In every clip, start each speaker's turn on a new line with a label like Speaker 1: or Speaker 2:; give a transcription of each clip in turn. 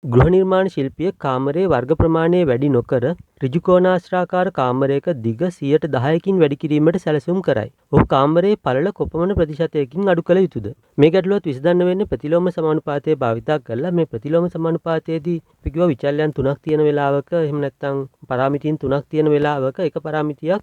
Speaker 1: ගෘහ නිර්මාණ ශිල්පිය කාමරයේ වර්ග ප්‍රමාණය වැඩි නොකර ඍජුකෝණාශ්‍රාකාර කාමරයක දිග 10%කින් වැඩි කිරීමට සැලසුම් කරයි. ඔහු කාමරයේ පළල කොපමණ ප්‍රතිශතයකින් අඩු කළ යුතුද? මේ ගැටලුවත් විසඳන්න වෙන්නේ ප්‍රතිලෝම සමානුපාතය භාවිතා කරලා. මේ ප්‍රතිලෝම සමානුපාතයේදී අපි කිව්වා විචල්‍යයන් 3ක් තියෙන වෙලාවක එහෙම නැත්නම් පරාමිතීන් 3ක් තියෙන වෙලාවක එක පරාමිතියක්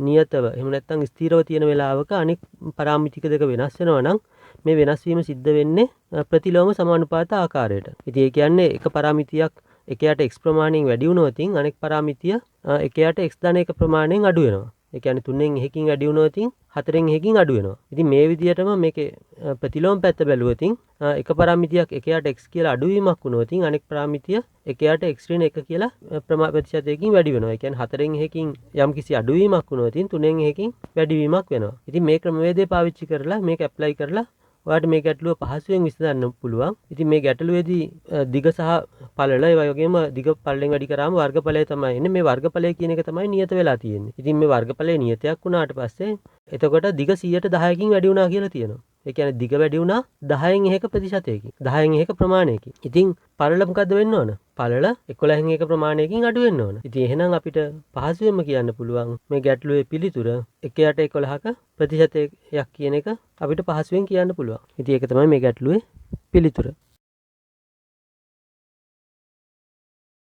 Speaker 1: නියතව එහෙම නැත්නම් ස්ථිරව තියෙන වෙලාවක අනෙක් පරාමිතික දෙක වෙනස් වෙනවා නම් මේ වෙනස් වීම සිද්ධ වෙන්නේ ප්‍රතිලෝම සමානුපාත ආකාරයට. ඉතින් ඒ කියන්නේ එක පරාමිතියක් එකයට x ප්‍රමාණයෙන් වැඩි වුණොත් අනෙක් පරාමිතිය එකයට x ධන 1 ප්‍රමාණයෙන් අඩු වෙනවා. ඒ කියන්නේ 3න් 1කින් වැඩි වුණොත් 4න් 1කින් අඩු වෙනවා. ඉතින් මේ විදිහටම මේකේ ප්‍රතිලෝම පැත්ත බැලුවොත් එක පරාමිතියක් එකයට x කියලා අඩුවීමක් වුණොත් අනෙක් පරාමිතිය එකයට x ඍණ 1 කියලා ප්‍රතිශතයකින් වැඩි වෙනවා. ඒ කියන්නේ 4න් 1කින් යම්කිසි අඩුවීමක් වුණොත් 3න් 1කින් වැඩිවීමක් වෙනවා. ඉතින් මේ ක්‍රමවේදය පාවිච්චි කරලා මේක ඇප්ලයි කරලා ඔයාලට මේ ගැටලුව පහසුවෙන් විසඳන්න පුළුවන්. ඉතින් මේ ගැටලුවේදී දිග සහ පළල ඒ වගේම දිග පළලෙන් වැඩි කරාම වර්ගඵලය තමයි එන්නේ. මේ වර්ගඵලය කියන එක තමයි නියත වෙලා තියෙන්නේ. ඉතින් මේ වර්ගඵලය නියතයක් වුණාට පස්සේ එතකොට දිග 110කින් වැඩි වුණා කියලා තියෙනවා. ඒ කියන්නේ දිග වැඩි වුණා 10න් 1 ප්‍රතිශතයකින්. 10න් 1 ප්‍රමාණයකින්. ඉතින් පළල මොකද්ද වෙන්න ඕන? පළල 11න් 1 ප්‍රමාණයකින් අඩු වෙන්න ඕන. ඉතින් එහෙනම් අපිට පහසුවෙන්ම කියන්න පුළුවන් මේ ගැටලුවේ පිළිතුර 1යට 11ක ප්‍රතිශතයක් කියන එක අපිට පහසුවෙන් කියන්න පුළුවන්. ඉතින් ඒක තමයි මේ ගැටලුවේ පිළිතුර.